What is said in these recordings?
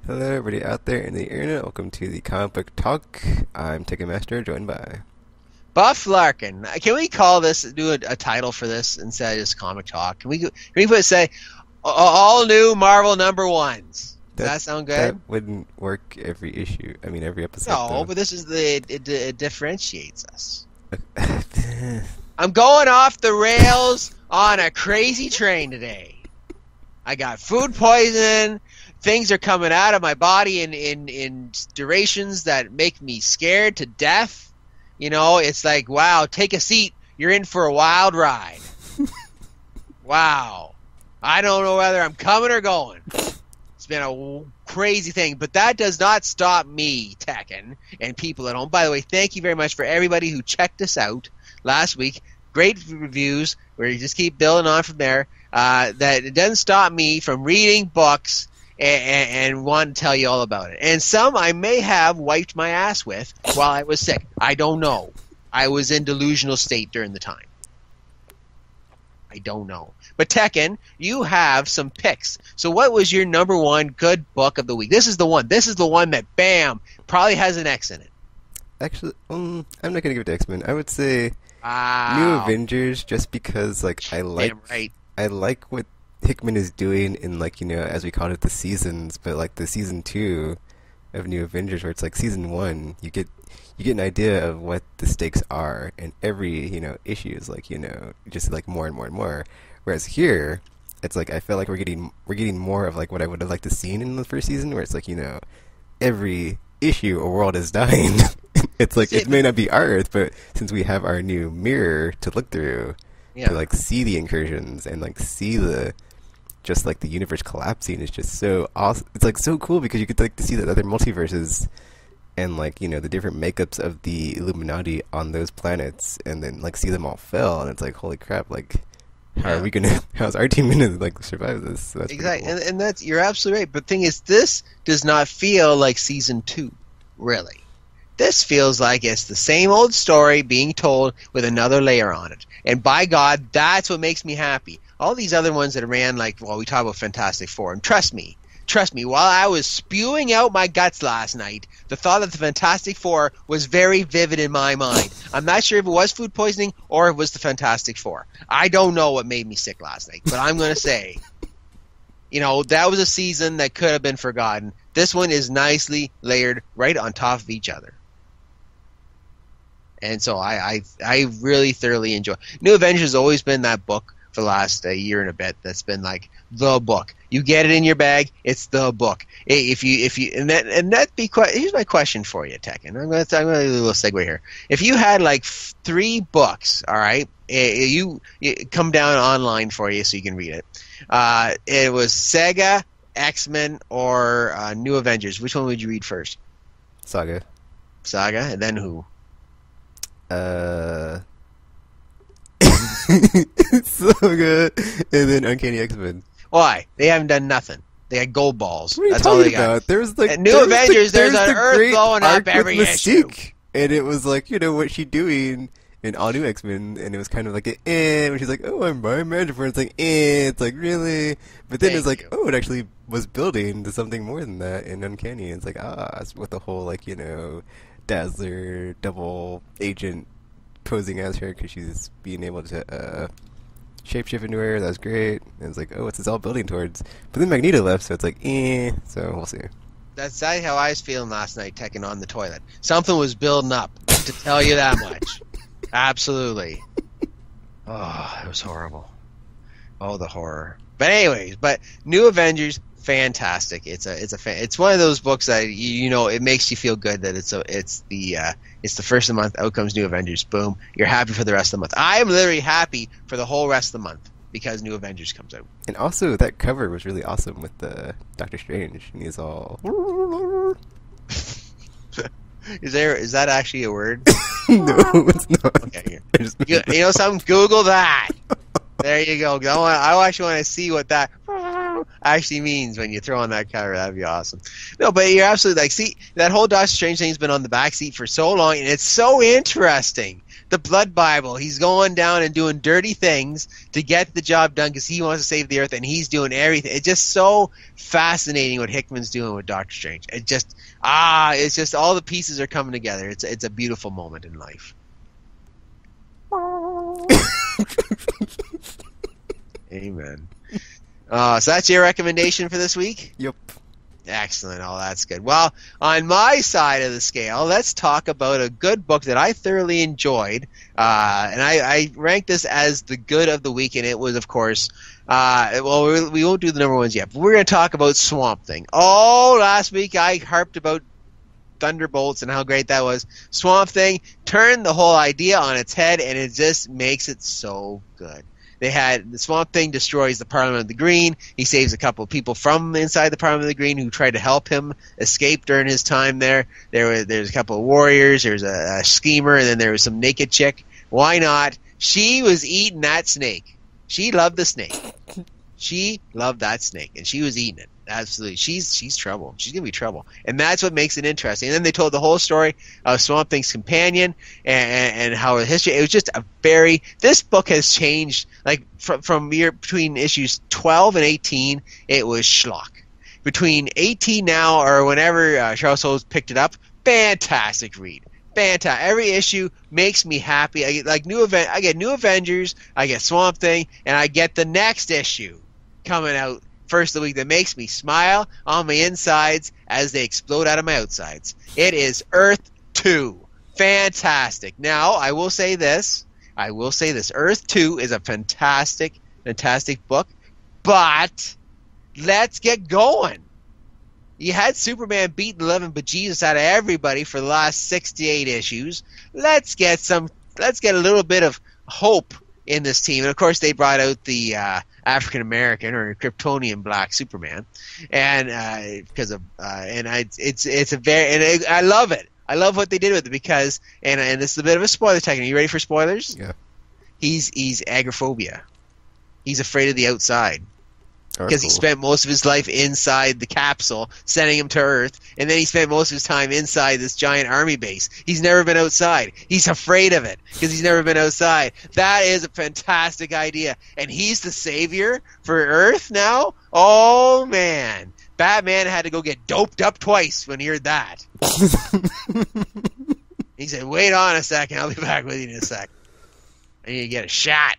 Hello, everybody out there in the internet. Welcome to the Comic Book Talk. I'm Ticketmaster, joined by. Buff Larkin. Can we call this, do a title for this instead of just Comic Talk? Can we put, say, all new Marvel number ones? Does that sound good? That wouldn't work every issue. I mean, every episode. No, though. but this is it differentiates us. I'm going off the rails on a crazy train today. I got food poisoning. Things are coming out of my body in durations that make me scared to death. You know, it's like, wow, take a seat. You're in for a wild ride. Wow. I don't know whether I'm coming or going. It's been a crazy thing. But that does not stop me, Tekken, and people at home. By the way, thank you very much for everybody who checked us out last week. Great reviews where you just keep building on from there. That it doesn't stop me from reading books and want to tell you all about it. And some I may have wiped my ass with while I was sick. I don't know. I was in delusional state during the time. I don't know. But Tekken, you have some picks. So what was your number one good book of the week? This is the one. This is the one that, bam, probably has an X in it. Actually, I'm not going to give it to X-Men. I would say Wow. New Avengers, just because, like, I like what Hickman is doing in, like, you know, as we called it, the seasons, but like the season 2 of New Avengers, where it's like season 1, you get an idea of what the stakes are, and every, you know, issue is like, you know, just like more and more and more. Whereas here, it's like I feel like we're getting more of like what I would have liked to seen in the first season, where it's like, you know, every issue a world is dying. It's like it may not be our Earth, but since we have our new mirror to look through, to like see the incursions and like see the just like the universe collapsing is just so awesome. It's like so cool because you get like to see the other multiverses and like, you know, the different makeups of the Illuminati on those planets, and then like see them all fail, and it's like, holy crap, like how's our team gonna like survive this? So that's exactly, cool. and that's, you're absolutely right. But the thing is, this does not feel like season 2, really. This feels like it's the same old story being told with another layer on it. And by God, that's what makes me happy. All these other ones that ran, like, well, we talk about Fantastic Four, and trust me, while I was spewing out my guts last night, the thought of the Fantastic Four was very vivid in my mind. I'm not sure if it was food poisoning or if it was the Fantastic Four. I don't know what made me sick last night, but I'm going to say, you know, that was a season that could have been forgotten. This one is nicely layered right on top of each other. And so I really thoroughly enjoy. New Avengers has always been that book for the last year and a bit. That's been like the book. You get it in your bag, it's the book. Here's my question for you, Tekken. I'm gonna do a little segue here. If you had like 3 books, all right, you come down online for you so you can read it. It was Saga, X-Men, or New Avengers. Which one would you read first? Saga, and then who? So good. And then Uncanny X-Men. Why? They haven't done nothing. They got gold balls. What are you That's talking all they about? got. There's like At New Avengers, there's an Earth great blowing up arc with every issue. Mystique. And it was like, you know, what she doing in All New X-Men, and it was kind of like when she's like, oh, I'm Magic for, it's like, it's like, really? But then it's like, oh, it actually was building to something more than that in Uncanny. It's like, it's with the whole, like, you know, Dazzler double agent posing as her because she's being able to shapeshift into her. That was great. And it's like, oh, what's this all building towards? But then Magneto left, so it's like, so we'll see. That's how I was feeling last night, Tekken on the toilet. Something was building up, to tell you that much. Absolutely. Oh, it was horrible. Oh, the horror. But anyways, New Avengers, fantastic. It's one of those books that you know, it makes you feel good that it's the first of the month. Out comes New Avengers. Boom, you're happy for the rest of the month. I am literally happy for the whole rest of the month because New Avengers comes out. And also that cover was really awesome with the Doctor Strange, and he's all. Is that actually a word? No, it's not. Okay, here. You know something? Google that. There you go. I actually want to see what that actually means when you throw on that cover. That'd be awesome. No, but you're absolutely like, see, that whole Doctor Strange thing's been on the back seat for so long, and it's so interesting the Blood Bible. He's going down and doing dirty things to get the job done because he wants to save the Earth, and he's doing everything. It's just so fascinating what Hickman's doing with Doctor Strange. It's just all the pieces are coming together. It's a beautiful moment in life. Amen. So that's your recommendation for this week? Yep. Excellent. Oh, that's good. Well, on my side of the scale, let's talk about a good book that I thoroughly enjoyed. And I ranked this as the good of the week, and it was, of course, we won't do the number ones yet, but we're going to talk about Swamp Thing. Oh, last week I harped about Thunderbolts and how great that was. Swamp Thing turned the whole idea on its head, and it just makes it so good. They had the Swamp Thing destroys the Parliament of the Green. He saves a couple of people from inside the Parliament of the Green who tried to help him escape during his time there. There's a couple of warriors. There's a schemer, and then there was some naked chick. Why not? She was eating that snake. She loved the snake. She loved that snake, and she was eating it. Absolutely. She's trouble. She's going to be trouble. And that's what makes it interesting. And then they told the whole story of Swamp Thing's companion and how the history. It was just this book has changed. Like from between issues 12 and 18, it was schlock. Between 18 now or whenever Charles Soule picked it up, fantastic read. Fantastic. Every issue makes me happy. I get new Avengers, I get Swamp Thing, and I get the next issue coming out first of the week that makes me smile on my insides as they explode out of my outsides. It is Earth 2. Fantastic. Now, I will say this. Earth 2 is a fantastic, fantastic book, but let's get going. You had Superman beating 11 bejesus out of everybody for the last 68 issues. Let's get a little bit of hope in this team. And of course, they brought out the African American or Kryptonian black Superman, and I love it. I love what they did with it because, and this is a bit of a spoiler technique. Are you ready for spoilers? Yeah. He's agoraphobia. He's afraid of the outside. Because he spent most of his life inside the capsule, sending him to Earth, and then he spent most of his time inside this giant army base. He's never been outside. He's afraid of it because he's never been outside. That is a fantastic idea. And he's the savior for Earth now? Oh, man. Batman had to go get doped up twice when he heard that. He said, wait on a second. I'll be back with you in a sec. I need to get a shot.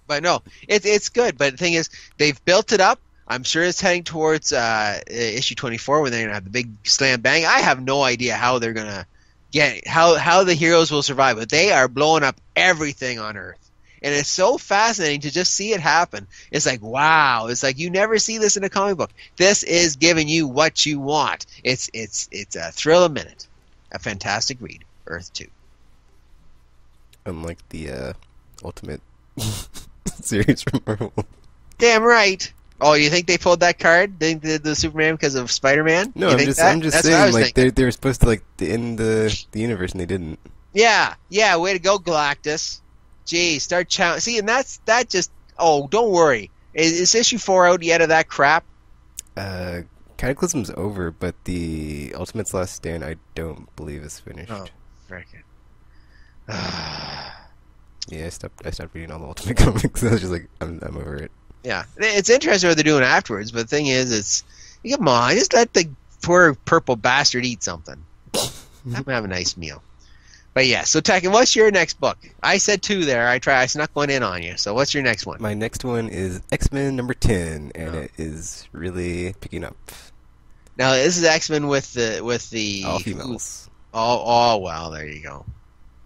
But no, it's good. But the thing is, they've built it up. I'm sure it's heading towards issue 24 when they're going to have the big slam bang. I have no idea how they're going to get how the heroes will survive, but they are blowing up everything on Earth. And it's so fascinating to just see it happen. It's like, wow. It's like you never see this in a comic book. This is giving you what you want. It's a thrill a minute. A fantastic read. Earth 2. Unlike the Ultimate series from Marvel. Damn right. Oh, you think they pulled that card? They did the Superman because of Spider-Man? No, I'm just saying, like they were supposed to end the universe and they didn't. Yeah, way to go, Galactus. Gee, start challenging. See, and that just. Oh, don't worry. Is issue 4 out yet of that crap? Cataclysm's over, but the Ultimate's Last Stand I don't believe is finished. Oh, frickin'. Yeah, I stopped reading all the Ultimate comics. I was just like, I'm over it. Yeah, it's interesting what they're doing afterwards, but the thing is, come on, just let the poor purple bastard eat something. Let him have a nice meal. But yeah, so Tekken, what's your next book? I said 2 there. I snuck one in on you. So what's your next one? My next one is X-Men number 10, and it is really picking up. Now this is X-Men with the all females. Oh well, there you go.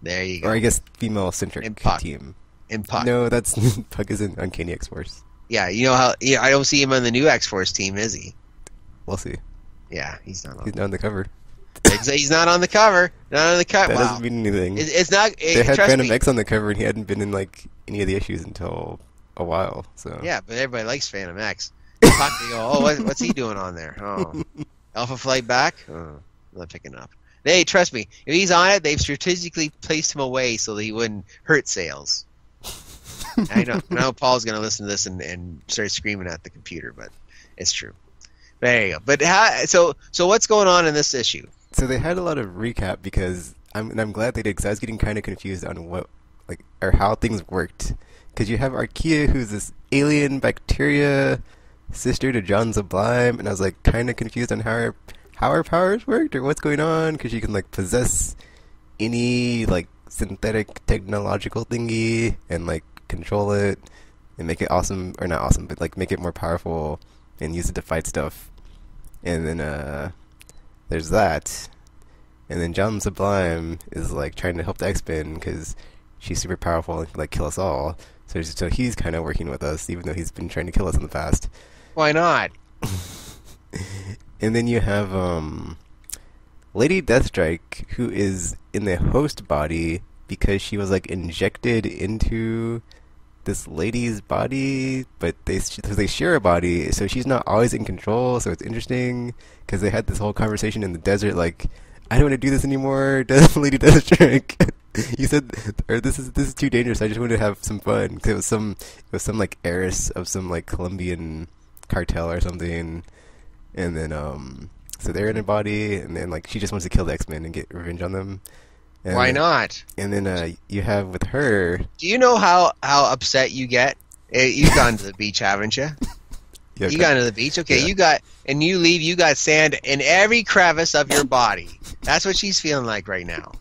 There you go. Or I guess female-centric team. And Puck. No, that's Puck is in Uncanny X-Force. Yeah, you know how I don't see him on the new X-Force team, is he? We'll see. Yeah, he's not on the cover. He's not on the cover. Not on the cover. That doesn't mean anything. It's not. They had Phantom X on the cover, and he hadn't been in any of the issues until a while. So yeah, but everybody likes Phantom X. Puck, they go, oh, what's he doing on there? Oh, Alpha Flight back. Oh, I'm not picking up. Hey, trust me, if he's on it, they've strategically placed him away so that he wouldn't hurt sales. I know Paul's going to listen to this and start screaming at the computer, but it's true. There you go. But so what's going on in this issue? So they had a lot of recap because I'm glad they did because I was getting kind of confused on what like or how things worked. Because you have Archaea, who's this alien bacteria sister to John Sublime, and I was like kind of confused on how her powers worked or what's going on. Because she can like possess any like synthetic technological thingy and like control it and make it awesome or not awesome, but like make it more powerful and use it to fight stuff. And then there's that. And then John Sublime is like trying to help the X-Men because she's super powerful and can like kill us all. So he's kind of working with us, even though he's been trying to kill us in the past. Why not? And then you have Lady Deathstrike, who is in the host body because she was like injected into this lady's body, but they share a body, so she's not always in control. So it's interesting because they had this whole conversation in the desert, like, I don't want to do this anymore, Lady Deathstrike. You said, or this is too dangerous. I just wanted to have some fun because it was some like heiress of some like Colombian cartel or something, and then so they're in a body, and then like she just wants to kill the X-Men and get revenge on them. And why not? And then you have with her. Do you know how upset you get? You've gone to the beach, haven't you? Yeah, you gone to the beach, okay? Yeah. You got sand in every crevice of your body. That's what she's feeling like right now.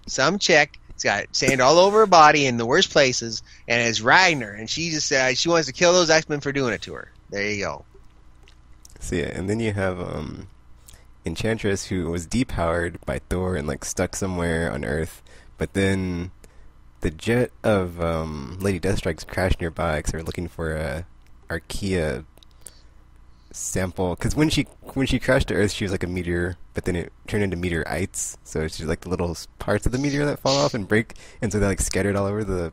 Some chick has got sand all over her body in the worst places, and is riding her, and she just she wants to kill those X-Men for doing it to her. There you go. So yeah, and then you have Enchantress, who was depowered by Thor and like stuck somewhere on Earth, but then the jet of Lady Deathstrike's crashed nearby because they're looking for a Archaea sample. Because when she crashed to Earth, she was like a meteor, but then it turned into meteorites. So it's just like the little parts of the meteor that fall off and break, and so they're like scattered all over the.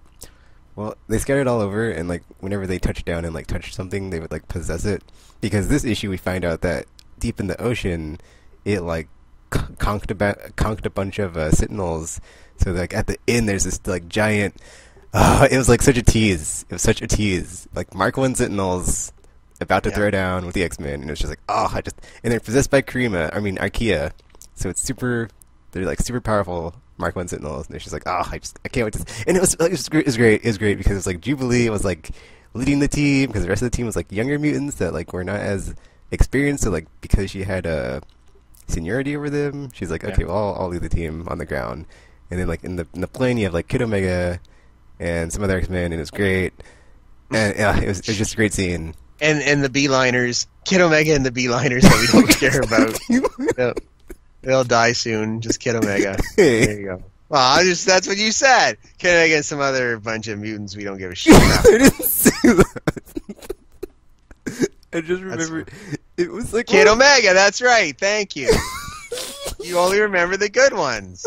Well, they scattered all over, and like whenever they touched down and like touched something, they would like possess it. Because this issue, we find out that deep in the ocean, it like conked a bunch of Sentinels. So like at the end, there's this like giant. It was like such a tease. It was such a tease. Like Mark I Sentinels about to throw down with the X-Men, and it was just like, and they're possessed by Archaea. So it's super. They're like super powerful Mark I Sentinels, and it's just like, I can't wait to. And it was great. It was great because it was like Jubilee was like leading the team because the rest of the team was like younger mutants that like were not as experienced. So like because she had a seniority over them, she's like, okay, well I'll lead the team on the ground. And then like in the plane you have like Kid Omega and some other X-Men, and it's great. And it was just a great scene. And the B-liners, Kid Omega and the B-liners that we don't care about. They'll die soon. Just Kid Omega. There you go. Well, that's what you said. Kid Omega and some other bunch of mutants we don't give a shit about. I didn't say that. I just remember it was like Kid Omega. That's right. Thank you. You only remember the good ones.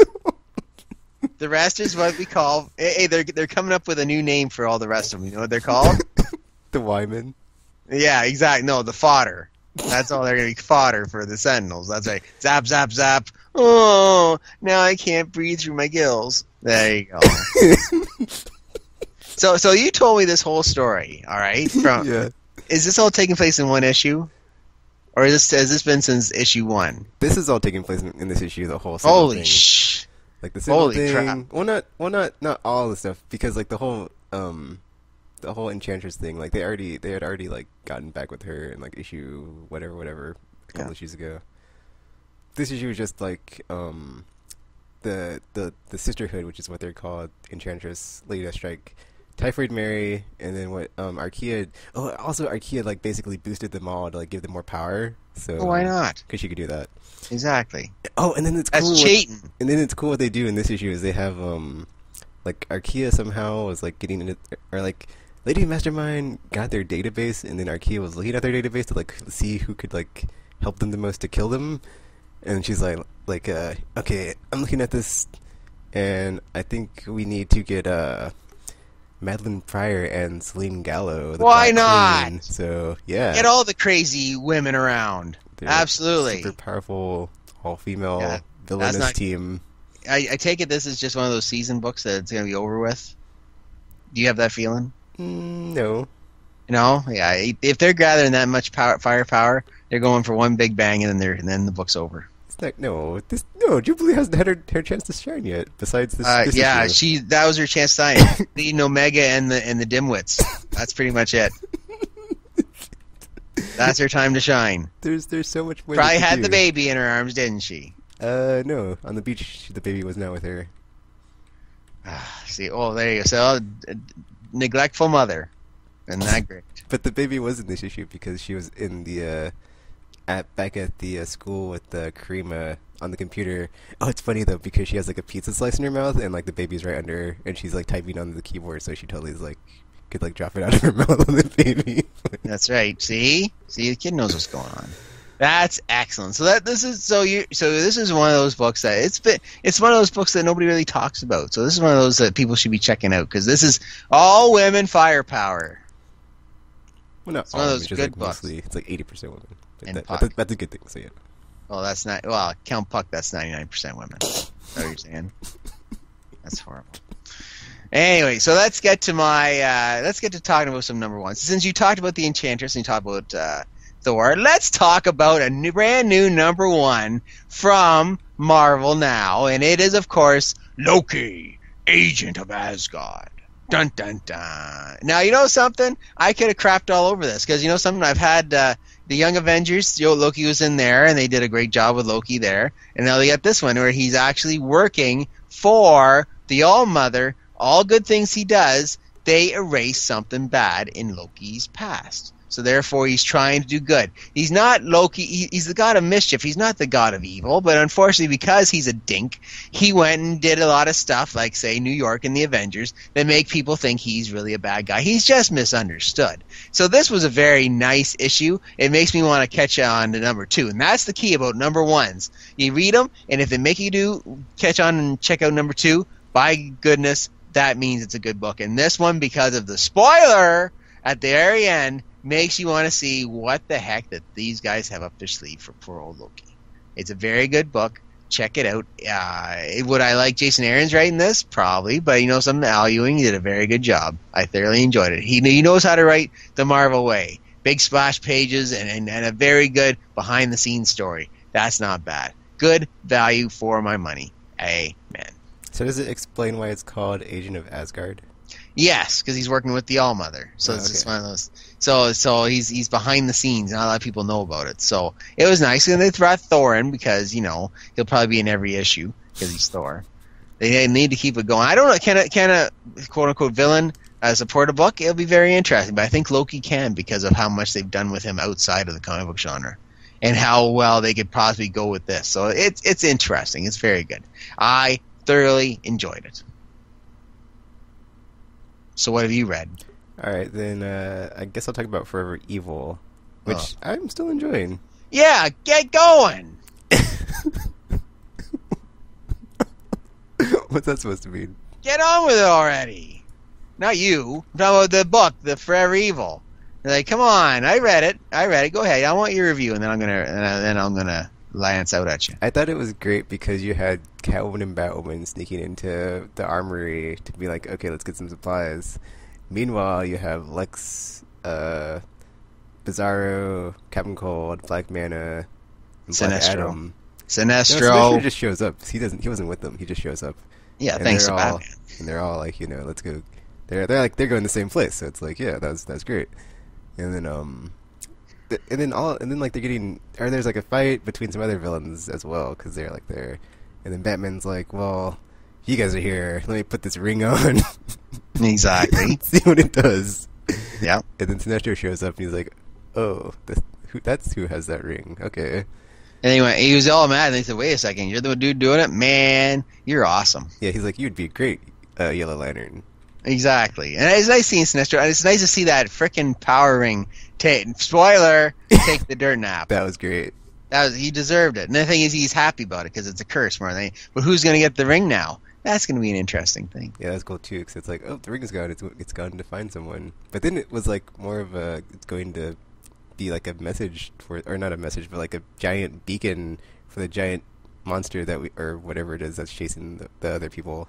The rest is what we call. Hey, they're coming up with a new name for all the rest of them. You know what they're called? The Wyman. Yeah, exactly. No, the fodder. That's all they're going to be, fodder for the Sentinels. That's right. Zap, zap, zap. Oh, now I can't breathe through my gills. There you go. So you told me this whole story, all right? Yeah. Is this all taking place in one issue? Or has this been since issue 1? This is all taking place in this issue, the whole Holy thing. shh. Like the Holy thing. Crap. Well, not all the stuff, because like the whole Enchantress thing, like they had already like gotten back with her in like issue whatever a couple issues ago. This issue was just like the Sisterhood, which is what they're called, Enchantress, Lady Deathstrike, Typhoid Mary, and then what Archaea. Oh, also Archaea like basically boosted them all to like give them more power. So why not? Because she could do that. Exactly. Oh, and then it's cool. That's cheating. And then it's cool what they do in this issue is they have like Archaea somehow was like getting into, or like Lady Mastermind got their database, and then Archaea was looking at their database to like see who could like help them the most to kill them. And she's like okay, I'm looking at this, and I think we need to get Madeline Pryor and Celine Gallo. Why not? Queen. So yeah, get all the crazy women around. They're absolutely super powerful, all female villainous team. I take it this is just one of those season books that it's gonna be over with. Do you have that feeling? No. No, yeah. If they're gathering that much firepower, they're going for one big bang, and then the book's over. No, Jubilee hasn't had her chance to shine yet. Besides this yeah, issue. that was her chance to shine. Beating Omega and the dimwits. That's pretty much it. That's her time to shine. There's so much more. Probably had the baby in her arms, didn't she? No. On the beach, the baby was not with her. See, there you go. So, neglectful mother. Isn't that great? But the baby was in this issue because she was in the back at the school with Karima on the computer. Oh, it's funny though because she has like a pizza slice in her mouth and like the baby's right under her and she's like typing on the keyboard, so she totally is like could like drop it out of her mouth on the baby. That's right. See, the kid knows what's going on. That's excellent. So this is one of those books that it's one of those books that nobody really talks about. So this is one of those that people should be checking out because this is all women firepower. Well, not it's all one of women, those good like books. Mostly, it's like 80% women. That's a good thing. So yeah. Well, that's not. Well, count Puck. That's 99% women. Is that what you're saying? That's horrible. Anyway, so let's get to talking about some number ones. Since you talked about the Enchantress and you talked about Thor, let's talk about a brand new number one from Marvel now, and it is of course Loki, Agent of Asgard. Dun dun dun. Now you know something? I could have crapped all over this because you know something. I've had the Young Avengers. Loki was in there, and they did a great job with Loki there. And now they got this one where he's actually working for the All Mother. All good things he does, they erase something bad in Loki's past. So therefore, he's trying to do good. He's not Loki. He's the god of mischief. He's not the god of evil. But unfortunately, because he's a dink, he went and did a lot of stuff, like, say, New York and the Avengers, that make people think he's really a bad guy. He's just misunderstood. So this was a very nice issue. It makes me want to catch on to number two. And that's the key about number ones. You read them, and if they make you catch on and check out number two, by goodness, that means it's a good book. And this one, because of the spoiler at the very end, makes you want to see what the heck that these guys have up their sleeve for poor old Loki. It's a very good book. Check it out. Would I like Jason Aaron's writing this? Probably. But you know something? Al Ewing did a very good job. I thoroughly enjoyed it. He knows how to write the Marvel way. Big splash pages and a very good behind-the-scenes story. That's not bad. Good value for my money. Amen. So does it explain why it's called Agent of Asgard? Yes, because he's working with the All Mother. So it's just one of those. So he's behind the scenes. Not a lot of people know about it. So it was nice. And they brought Thor in because he'll probably be in every issue because he's Thor. They need to keep it going. I don't know. Can a quote unquote villain support a book? It'll be very interesting. But I think Loki can because of how much they've done with him outside of the comic book genre and how well they could possibly go with this. So it's interesting. It's very good. I thoroughly enjoyed it. So what have you read? All right, then I guess I'll talk about Forever Evil, which I'm still enjoying. Yeah, get going! What's that supposed to mean? Get on with it already! Not you. I'm talking about the book, the Forever Evil. They're like, come on, I read it. Go ahead. I want your review, and then I'm gonna lance out at you. I thought it was great because you had Catwoman and Batwoman sneaking into the armory to be like, okay, let's get some supplies. Meanwhile, you have Lex, Bizarro, Captain Cold, Black Manta, and Black Adam. Sinestro. He just shows up. He wasn't with them. He just shows up. Yeah, and thanks to Batman. And they're all like, let's go. They're going the same place. So it's like, yeah, that's great. And then like they're getting, or there's like a fight between some other villains as well because they're like there, and then Batman's like, well, you guys are here, let me put this ring on. Exactly. See what it does. Yeah. And then Sinestro shows up and he's like, oh, that's who has that ring. Okay. Anyway, he was all mad and they said, wait a second, you're the dude doing it? Man, you're awesome. Yeah, he's like, you'd be a great Yellow Lantern. Exactly. And it's nice seeing Sinestro, and it's nice to see that frickin' power ring spoiler, take the dirt nap. That was great. He deserved it. And the thing is, he's happy about it because it's a curse more than anything. But who's going to get the ring now? That's going to be an interesting thing. Yeah, that's cool too. Because it's like, oh, the ring is gone. It's gone to find someone. But then it was like more of it's going to be like a message or not a message, but like a giant beacon for the giant monster or whatever it is that's chasing the other people.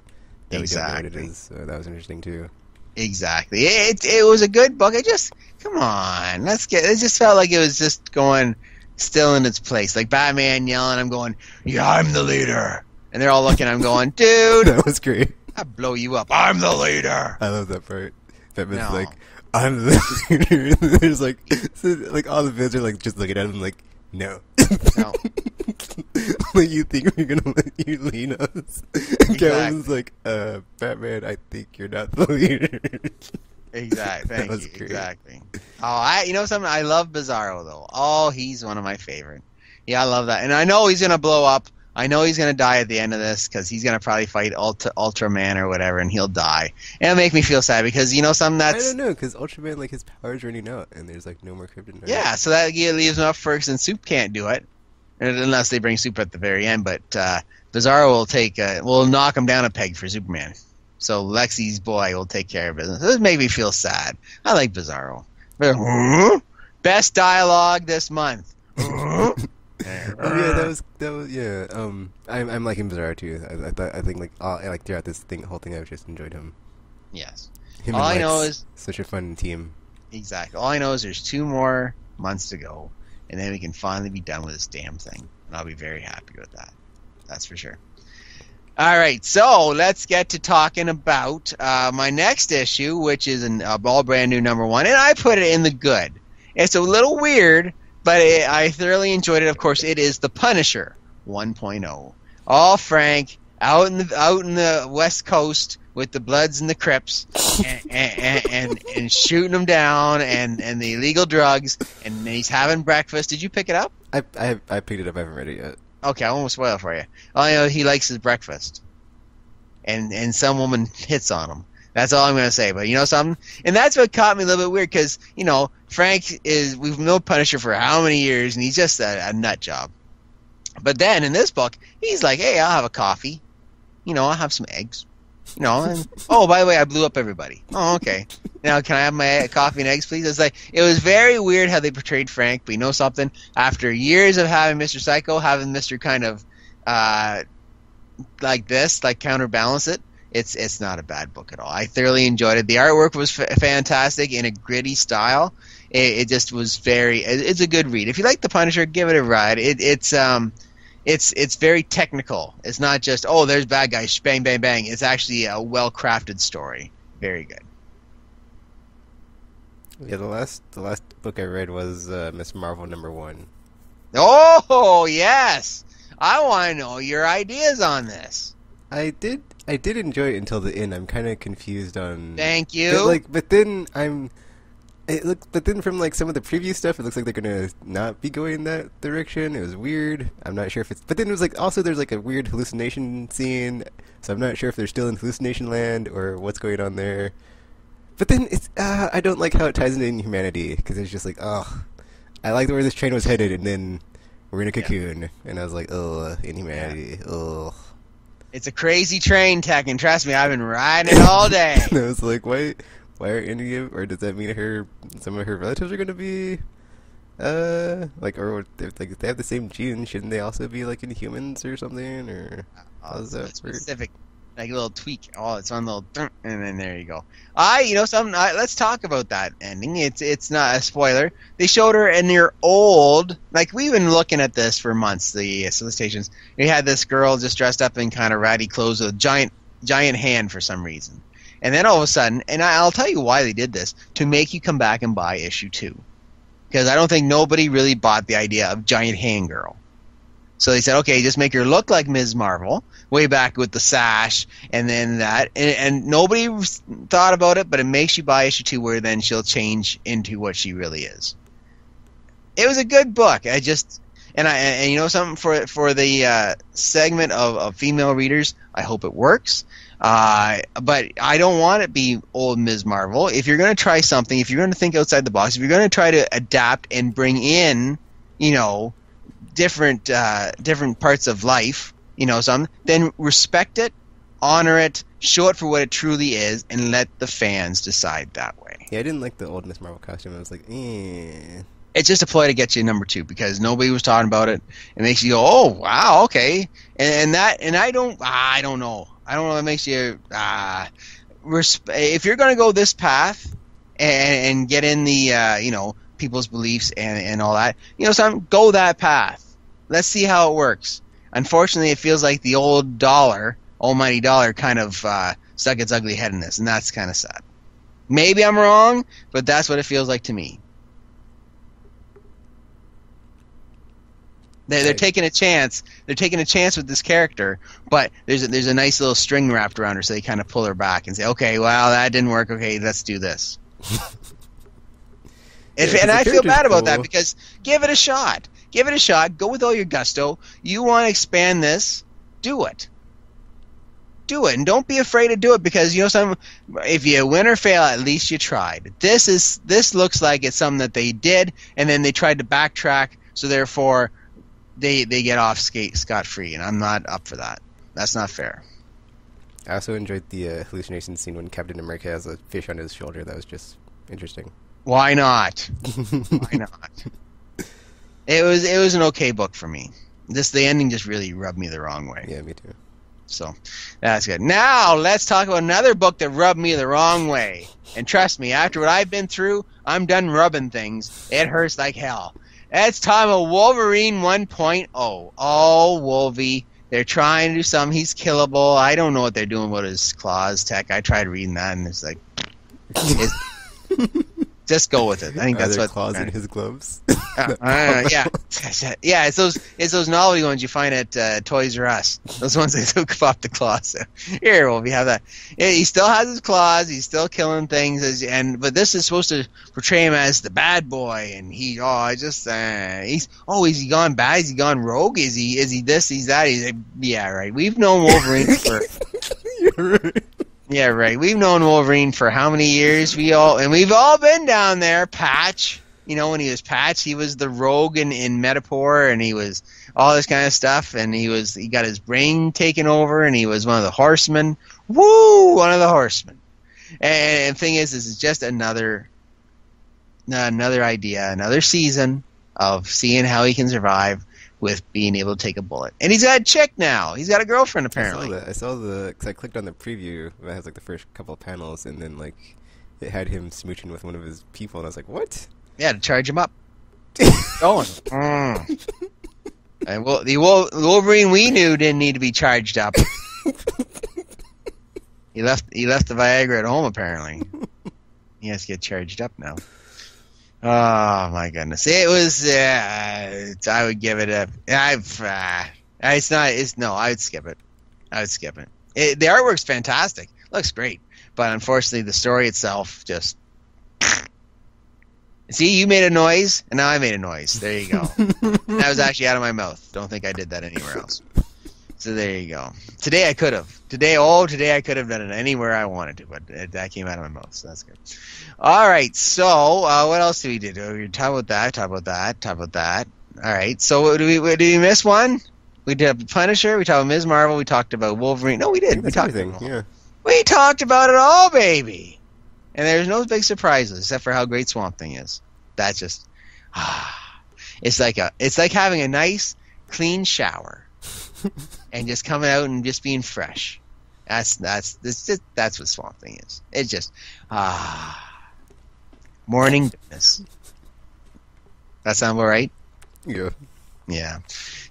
That exactly. We don't know what it is. So that was interesting too. Exactly. It was a good book. Come on, it just felt like it was just going still in its place. Like Batman yelling, I'm going, yeah, I'm the leader. And they're all looking, I'm going, dude. That was great. I blow you up. I'm the leader. I love that part. Batman's like, I'm the leader. There's like all the vids are like just looking at him like, no. No. Like, you think we're gonna let you lead us? Exactly. Kevin's like, Batman, I think you're not the leader. Exactly. Thank you. Great. Exactly. Oh, you know something? I love Bizarro though. Oh, he's one of my favorite. Yeah, I love that. And I know he's gonna blow up. I know he's gonna die at the end of this because he's gonna probably fight Ultraman or whatever, and he'll die. And it'll make me feel sad because you know something that's. I don't know because Ultraman like his power's running out and there's like no more kryptonite. Yeah, so that leaves him up first, and Soup can't do it unless they bring Soup at the very end. But Bizarro will knock him down a peg for Superman. So Lexi's boy will take care of business. This make me feel sad. I like Bizarro. Best dialogue this month. Oh yeah, that was yeah. I'm liking Bizarro too. I think like throughout this whole thing, I've just enjoyed him. Yes. Him all I know is such a fun team. Exactly. All I know is there's 2 more months to go, and then we can finally be done with this damn thing, and I'll be very happy with that. That's for sure. All right, so let's get to talking about my next issue, which is an all brand new #1, and I put it in the good. It's a little weird, but I thoroughly enjoyed it. Of course, it is The Punisher 1.0. All Frank out in the West Coast with the Bloods and the Crips and shooting them down and the illegal drugs, and he's having breakfast. Did you pick it up? I picked it up. I haven't read it yet. Okay, I won't spoil it for you. All I know is he likes his breakfast. And some woman hits on him. That's all I'm going to say. But you know something? And that's what caught me a little bit weird because, you know, we've known Punisher for how many years, and he's just a nut job. But then in this book, he's like, hey, I'll have a coffee. You know, I'll have some eggs. You know, and, oh, by the way, I blew up everybody. Oh, okay. Now, can I have my coffee and eggs, please? It's like, it was very weird how they portrayed Frank, but you know something? After years of having Mr. Psycho, having Mr. kind of like this, like counterbalance it, it's not a bad book at all. I thoroughly enjoyed it. The artwork was fantastic in a gritty style. It just was it's a good read. If you like The Punisher, give it a ride. It's very technical. It's not just, oh, there's bad guys, bang, bang, bang. It's actually a well-crafted story. Very good. Yeah, the last book I read was Ms.Marvel #1. Oh, yes! I want to know your ideas on this. I did enjoy it until the end. I'm kind of confused on... Thank you! But then from like some of the preview stuff, it looks like they're gonna not be going that direction. It was weird. I'm not sure if it's. But then it was like also there's like a weird hallucination scene, so I'm not sure if they're still in hallucination land or what's going on there. But then it's I don't like how it ties into Inhumanity because it's just like I liked where this train was headed, and then we're in a cocoon, and I was like Inhumanity, It's a crazy train, Tech, and trust me, I've been riding it all day. And I was like, why are any of, or does that mean some of her relatives are going to be, or if they have the same genes, shouldn't they also be like Inhumans or something, or how's that specific, like a little tweak? Oh, it's on a little, and then there you go. Let's talk about that ending. It's not a spoiler. They showed her in their old, like we've been looking at this for months. The solicitations. We had this girl just dressed up in kind of ratty clothes with a giant hand for some reason. And then all of a sudden, and I'll tell you why they did this, to make you come back and buy issue 2. Because I don't think nobody really bought the idea of giant hand girl. So they said, okay, just make her look like Ms. Marvel, way back with the sash, and then that. And nobody thought about it, but it makes you buy issue 2 where then she'll change into what she really is. It was a good book. And you know something, for the segment of female readers, I hope it works. But I don't want it to be old Ms. Marvel. If you're going to try something, if you're going to think outside the box, if you're going to try to adapt and bring in, you know, different parts of life, you know, then respect it, honor it, show it for what it truly is, and let the fans decide that way. Yeah, I didn't like the old Ms. Marvel costume. I was like, It's just a ploy to get you #2 because nobody was talking about it. It makes you go, oh wow, okay, and I don't know. I don't know. It makes you if you're going to go this path and get in the people's beliefs and all that. Go that path. Let's see how it works. Unfortunately, it feels like the almighty dollar, kind of stuck its ugly head in this, and that's kind of sad. Maybe I'm wrong, but that's what it feels like to me. They're taking a chance. They're taking a chance with this character, but there's a nice little string wrapped around her, so they kind of pull her back and say, "Okay, well, that didn't work. Okay, let's do this." And I feel bad about that, because give it a shot. Give it a shot. Go with all your gusto. You want to expand this? Do it. Do it, and don't be afraid to do it, because if you win or fail, at least you tried. This looks like it's something that they did, and then they tried to backtrack, so therefore they get off scot-free, and I'm not up for that. That's not fair. I also enjoyed the hallucination scene when Captain America has a fish on his shoulder. That was just interesting. Why not? Why not? It was an okay book for me. The ending just really rubbed me the wrong way. Yeah, me too. So that's good. Now let's talk about another book that rubbed me the wrong way. And trust me, after what I've been through, I'm done rubbing things. It hurts like hell. It's time of Wolverine 1.0. Oh, Wolvie. They're trying to do something. He's killable. I don't know what they're doing with his claws tech. I tried reading that, and it's like... just go with it. I think that's what... claws in his gloves? Yeah. Yeah, it's those novelty ones you find at Toys R Us. Those ones they took off the claws. Here, Wolvie, have that. Yeah, he still has his claws. He's still killing things. But this is supposed to portray him as the bad boy. And he's he gone bad? Is he gone rogue? Is he this? He's that? He's like, yeah, right. We've known Wolverine for... You're right. Yeah, right. We've known Wolverine for how many years? We've all been down there. Patch. When he was Patch, he was the rogue in Metapor, and he was all this kind of stuff, and he got his brain taken over, and he was one of the horsemen. Woo! One of the horsemen. And the thing is, this is just another idea, another season of seeing how he can survive with being able to take a bullet. And he's got a chick now. He's got a girlfriend, apparently. I saw because I clicked on the preview that has the first couple of panels, and then it had him smooching with one of his people, and I was like, what? Yeah, to charge him up. Going. And the Wolverine we knew didn't need to be charged up. He left the Viagra at home, apparently. He has to get charged up now. Oh my goodness! It was. I would give it a. It's not. No. I would skip it. The artwork's fantastic. Looks great, but unfortunately, the story itself just. See, you made a noise, and now I made a noise. There you go. That was actually out of my mouth. Don't think I did that anywhere else. So there you go. Today I could have. Today I could have done it anywhere I wanted to, but that came out of my mouth, so that's good. All right, so what else did we do? We talk about that. All right, so did we miss one? We did Punisher. We talked about Ms.Marvel. We talked about Wolverine. No, we did. We talked everything. Yeah. We talked about it all, baby. And there's no big surprises except for how great Swamp Thing is. That's just, it's like having a nice, clean shower, and just coming out and just being fresh. That's what Swamp Thing is. It's just, morning goodness. That sound all right? Yeah. Yeah.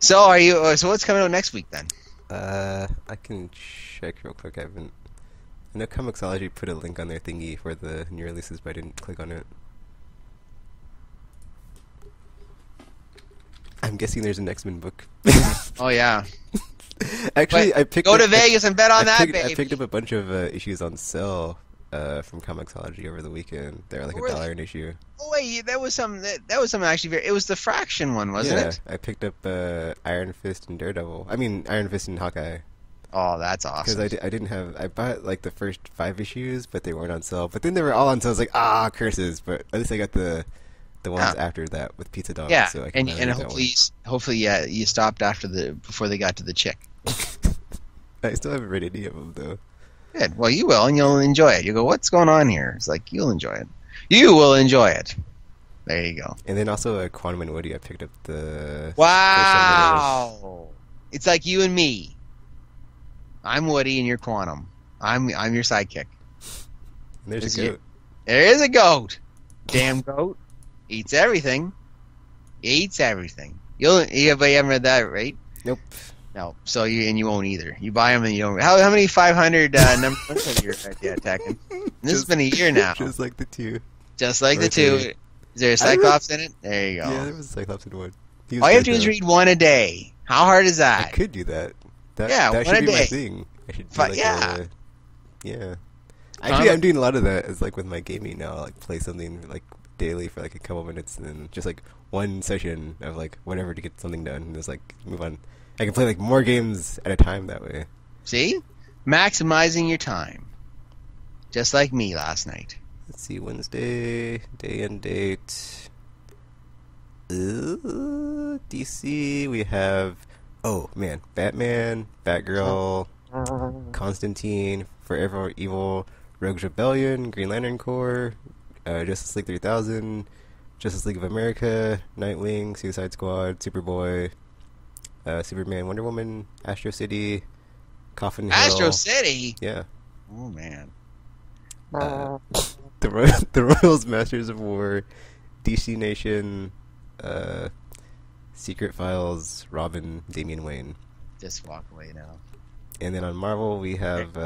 So So what's coming out next week then? I can check real quick. I know Comixology put a link on their thingy for the new releases, but I didn't click on it. I'm guessing there's an X-Men book. Oh yeah. Actually, go to Vegas and bet on that, baby. I picked up a bunch of issues on sale from Comixology over the weekend. They're like $1 an issue. Oh wait, that was something actually very. It was the Fraction one, wasn't it? Yeah, I picked up Iron Fist and Daredevil. I mean, Iron Fist and Hawkeye. Oh, that's awesome. Because I didn't have. I bought the first 5 issues, but they weren't on sale. But then they were all on sale. I was like, curses! But at least I got the ones after that with Pizza Dog. Yeah, so I can and hopefully, you stopped before they got to the chick. I still haven't read any of them though. Good. Well, you will, and you'll enjoy it. You go, what's going on here? It's like you'll enjoy it. You will enjoy it. There you go. And then also Quantum and Woody. I picked up the. Wow! It's like you and me. I'm Woody and you're Quantum. I'm your sidekick. And there's a goat. There is a goat. Damn goat. Eats everything. Eats everything. You haven't read that, right? Nope. No. So you won't either. You buy them and you don't. How many 500 number ones have you read yet, Tekken? This has been a year now. Just like the two. Just like the two. Is there a Cyclops in it? There you go. Yeah, there was a Cyclops in one. All you have to do is read one a day. How hard is that? I could do that. That should one a be day. my thing. I should do yeah. Actually, Huh? I'm doing a lot of that. It's like with my gaming now. Like play something like daily for like a couple minutes, and then just like one session of like whatever to get something done, and just like move on. I can play like more games at a time that way. See? Maximizing your time. Just like me last night. Let's see, Wednesday, day and date. DC, we have, oh man, Batman, Batgirl, Constantine, Forever Evil, Rogue's Rebellion, Green Lantern Corps, Justice League 3000, Justice League of America, Nightwing, Suicide Squad, Superboy, Superman, Wonder Woman, Astro City, Coffin Hill. Astro City? Yeah. Oh, man. The Royals, Masters of War, DC Nation, Secret Files, Robin, Damian Wayne. Just walk away now. And then on Marvel, we have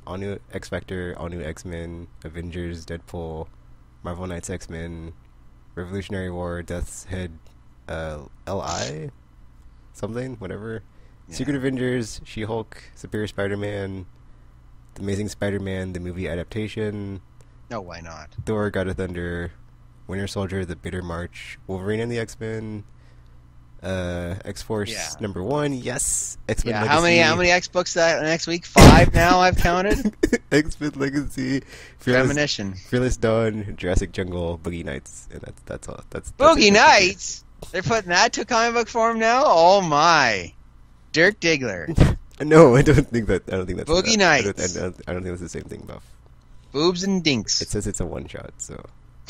all new X Factor, all new X-Men, Avengers, Deadpool, Marvel Knights X-Men, Revolutionary War, Death's Head, LI, something, whatever. Yeah. Secret Avengers, She-Hulk, Superior Spider-Man, The Amazing Spider-Man, the movie adaptation. No, why not? Thor, God of Thunder, Winter Soldier, The Bitter March, Wolverine and the X-Men, X-Force #1, yes. X-Men Legacy. How many X books that next week? 5 now I've counted. X-Men Legacy, Premonition, Fearless Dawn, Jurassic Jungle, Boogie Nights, and that's all. That's Boogie Nights. They're putting that to comic book form now. Oh my, Dirk Diggler. No, I don't think that's Boogie Nights. I don't think that's the same thing, Buff. Boobs and dinks. It says it's a one shot, so.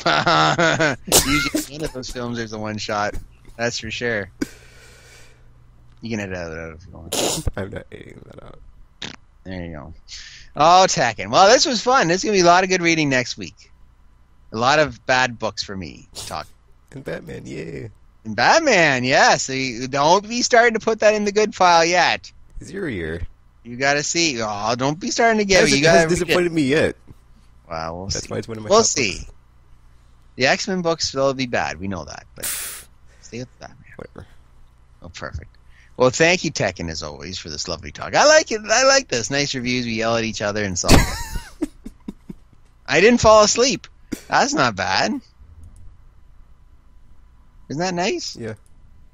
Usually one of those films there's a one shot. That's for sure. You can edit that out if you want. I'm not editing that out. There you go. Oh, Tekken. Well, this was fun. There's going to be a lot of good reading next week. A lot of bad books for me to talk. And Batman, yay. And Batman, yes. So don't be starting to put that in the good file yet. It's your year. You got to see. Oh, don't be starting to get it. It hasn't disappointed me yet. Wow, we'll see. That's why it's one of my We'll top see. books. The X-Men books will be bad. We know that. But stay with Batman. Whatever. Oh, perfect. Well, thank you, Tekken, as always, for this lovely talk. I like it. I like this. Nice reviews. We yell at each other and solve it. I didn't fall asleep. That's not bad. Isn't that nice? Yeah.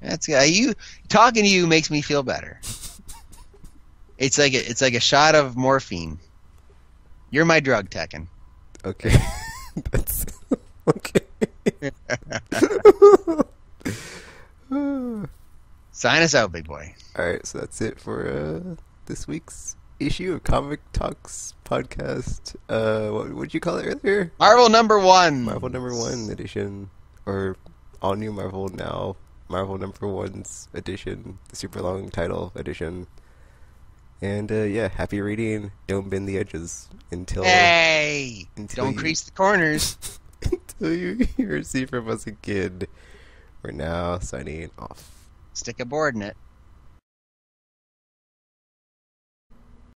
That's you talking to you makes me feel better. It's like a shot of morphine. You're my drug, Tekken. Okay. That's okay. Sign us out, big boy. Alright, so that's it for this week's issue of Comic Talks podcast. What would you call it earlier? Marvel #1. Marvel #1 edition. Or all new Marvel now. Marvel #1's edition. The super long title edition. And yeah, happy reading. Don't bend the edges until don't crease the corners. Until you hear see from us again. We're now signing off. Stick a board in it.